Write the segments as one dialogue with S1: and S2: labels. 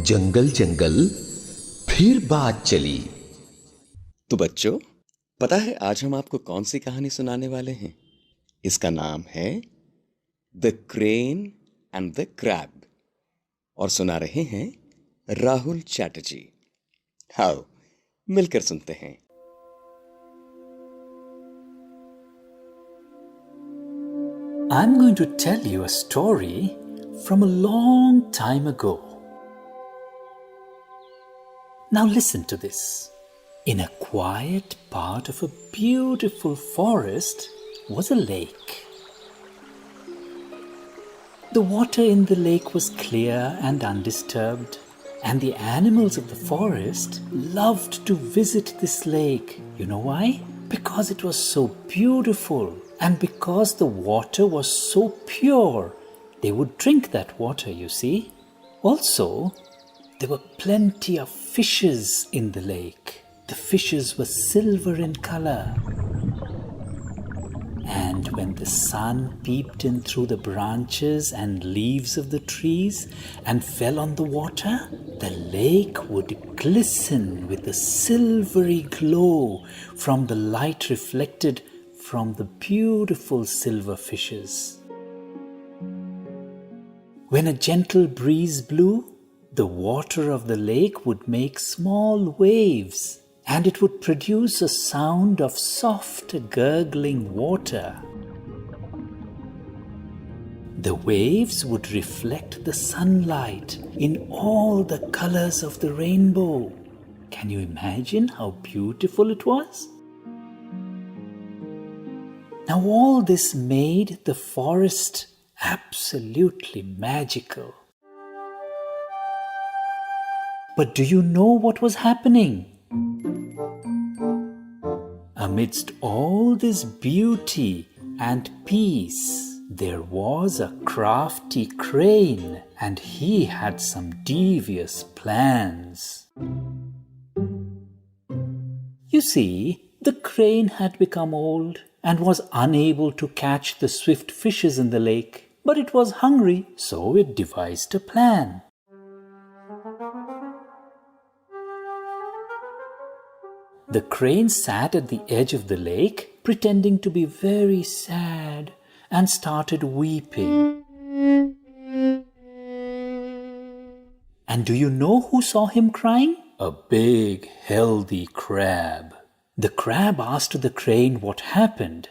S1: जंगल जंगल फिर बात चली।
S2: तो बच्चों, पता है आज हम आपको कौन सी कहानी सुनाने वाले हैं? इसका नाम है the crane and the crab और सुना रहे हैं राहुल चैटर्जी। आओ मिलकर सुनते हैं।
S3: I'm going to tell you a story from a long time ago. Now listen to this. In a quiet part of a beautiful forest was a lake. The water in the lake was clear and undisturbed, and the animals of the forest loved to visit this lake. You know why? Because it was so beautiful, and because the water was so pure. They would drink that water, you see. Also, there were plenty of fishes in the lake. The fishes were silver in color. And when the sun peeped in through the branches and leaves of the trees and fell on the water, the lake would glisten with a silvery glow from the light reflected from the beautiful silver fishes. When a gentle breeze blew, the water of the lake would make small waves, and it would produce a sound of soft gurgling water. The waves would reflect the sunlight in all the colors of the rainbow. Can you imagine how beautiful it was? Now all this made the forest absolutely magical. But do you know what was happening? Amidst all this beauty and peace, there was a crafty crane, and he had some devious plans. You see, the crane had become old and was unable to catch the swift fishes in the lake, but it was hungry, so it devised a plan. The crane sat at the edge of the lake, pretending to be very sad, and started weeping. And do you know who saw him crying? A big, healthy crab. The crab asked the crane what happened,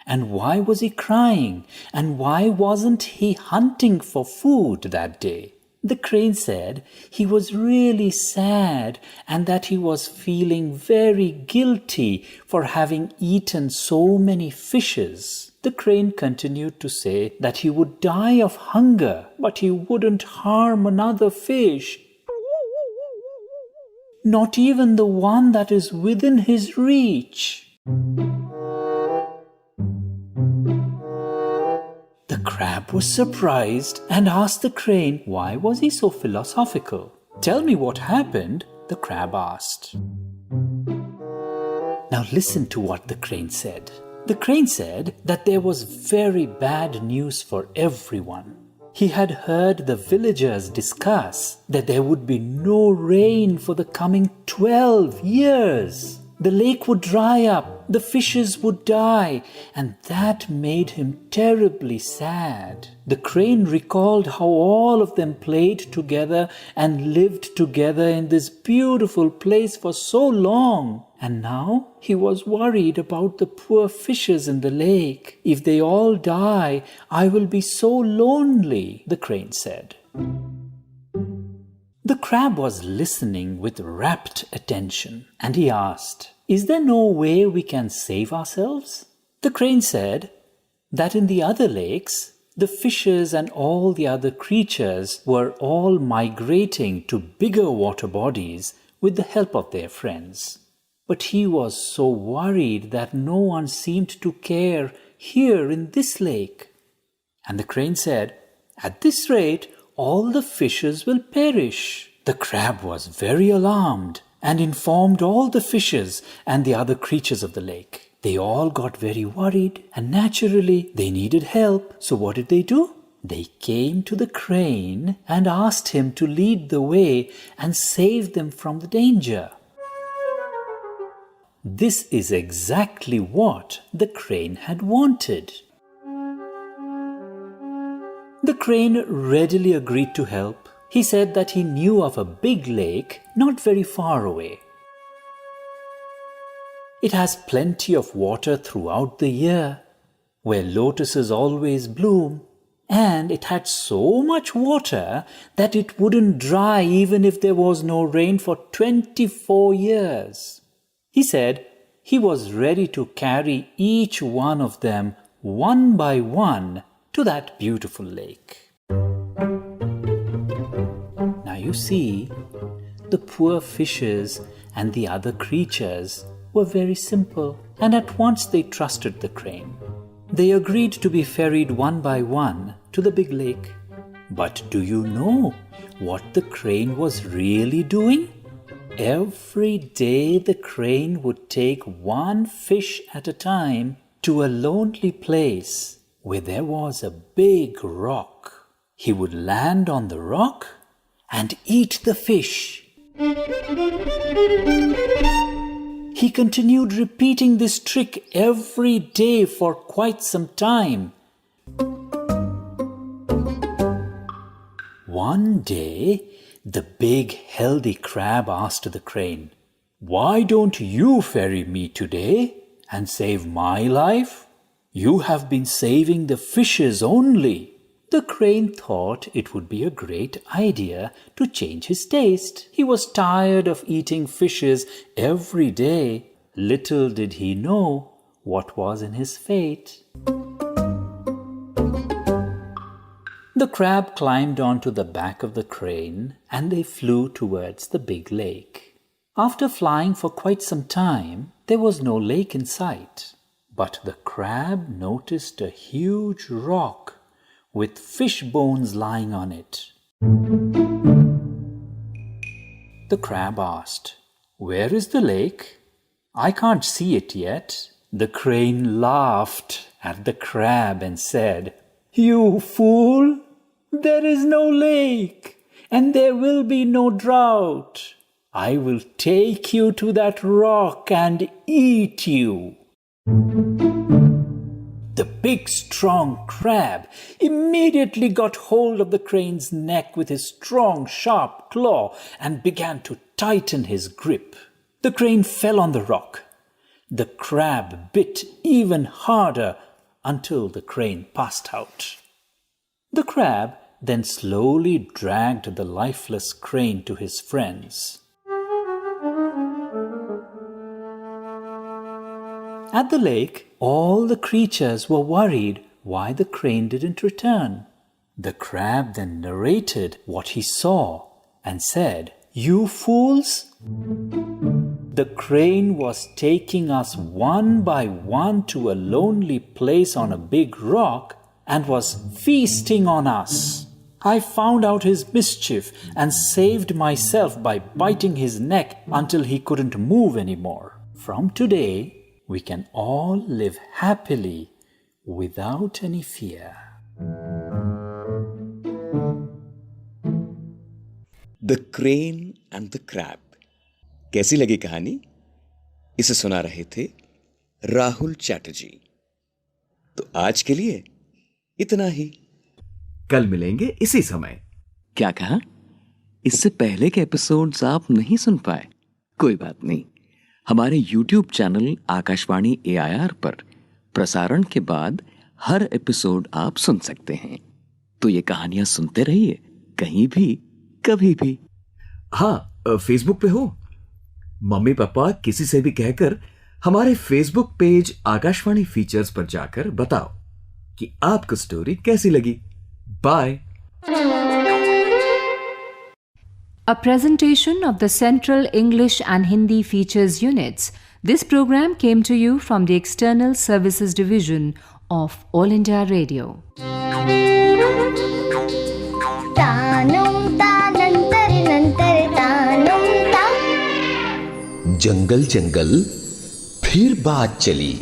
S3: and why was he crying, and why wasn't he hunting for food that day? The crane said he was really sad and that he was feeling very guilty for having eaten so many fishes. The crane continued to say that he would die of hunger, but he wouldn't harm another fish, not even the one that is within his reach. The crab was surprised and asked the crane why was he so philosophical. Tell me what happened, the crab asked. Now listen to what the crane said. The crane said that there was very bad news for everyone. He had heard the villagers discuss that there would be no rain for the coming 12 years. The lake would dry up, the fishes would die, and that made him terribly sad. The crane recalled how all of them played together and lived together in this beautiful place for so long. And now he was worried about the poor fishes in the lake. If they all die, I will be so lonely, the crane said. The crab was listening with rapt attention, and he asked, "Is there no way we can save ourselves?" The crane said that in the other lakes, the fishes and all the other creatures were all migrating to bigger water bodies with the help of their friends. But he was so worried that no one seemed to care here in this lake. And the crane said, "At this rate, all the fishes will perish." The crab was very alarmed and informed all the fishes and the other creatures of the lake. They all got very worried, and naturally they needed help. So what did they do? They came to the crane and asked him to lead the way and save them from the danger. This is exactly what the crane had wanted. The crane readily agreed to help. He said that he knew of a big lake not very far away. It has plenty of water throughout the year, where lotuses always bloom, and it had so much water that it wouldn't dry even if there was no rain for 24 years. He said he was ready to carry each one of them one by one to that beautiful lake. Now you see, the poor fishes and the other creatures were very simple, and at once they trusted the crane. They agreed to be ferried one by one to the big lake. But do you know what the crane was really doing? Every day the crane would take one fish at a time to a lonely place where there was a big rock. He would land on the rock and eat the fish. He continued repeating this trick every day for quite some time. One day, the big healthy crab asked the crane, "Why don't you ferry me today and save my life? You have been saving the fishes only." The crane thought it would be a great idea to change his taste. He was tired of eating fishes every day. Little did he know what was in his fate. The crab climbed onto the back of the crane and they flew towards the big lake. After flying for quite some time, there was no lake in sight. But the crab noticed a huge rock with fish bones lying on it. The crab asked, "Where is the lake? I can't see it yet." The crane laughed at the crab and said, "You fool! There is no lake, and there will be no drought. I will take you to that rock and eat you." The big strong crab immediately got hold of the crane's neck with his strong sharp claw and began to tighten his grip. The crane fell on the rock. The crab bit even harder until the crane passed out. The crab then slowly dragged the lifeless crane to his friends. At the lake, all the creatures were worried why the crane didn't return. The crab then narrated what he saw and said, "You fools! The crane was taking us one by one to a lonely place on a big rock and was feasting on us. I found out his mischief and saved myself by biting his neck until he couldn't move anymore. From today, we can all live happily without any fear."
S2: The Crane and the Crab. कैसी लगी कहानी? इसे सुना रहे थे राहुल चैटर्जी। तो आज के लिए इतना ही।
S1: कल मिलेंगे इसी समय।
S2: क्या कहा? इससे पहले के एपिसोड्स आप नहीं सुन पाए? कोई बात नहीं, हमारे YouTube चैनल आकाशवाणी AIR पर प्रसारण के बाद हर एपिसोड आप सुन सकते हैं। तो ये कहानियां सुनते रहिए, कहीं भी कभी भी।
S1: हाँ, फेसबुक पे हो? मम्मी पापा किसी से भी कहकर हमारे फेसबुक पेज आकाशवाणी फीचर्स पर जाकर बताओ कि आपको स्टोरी कैसी लगी। Bye.
S4: A presentation of the Central English and Hindi Features Units. This program came to you from the External Services Division of All India Radio.
S1: जंगल जंगल फिर बात चली।